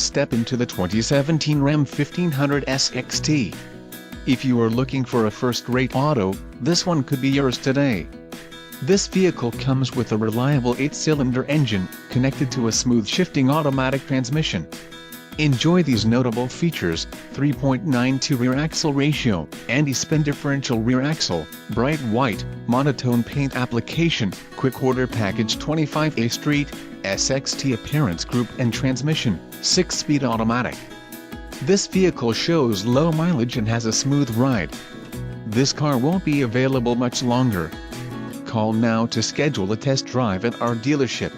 step into the 2017 Ram 1500 SXT. If you are looking for a first-rate auto, this one could be yours today. This vehicle comes with a reliable 8-cylinder engine, connected to a smooth shifting automatic transmission. Enjoy these notable features: 3.92 rear axle ratio, anti-spin differential rear axle, bright white, monotone paint application, quick order package 25A Street, SXT appearance group and transmission, 6-speed automatic. This vehicle shows low mileage and has a smooth ride. This car won't be available much longer. Call now to schedule a test drive at our dealership.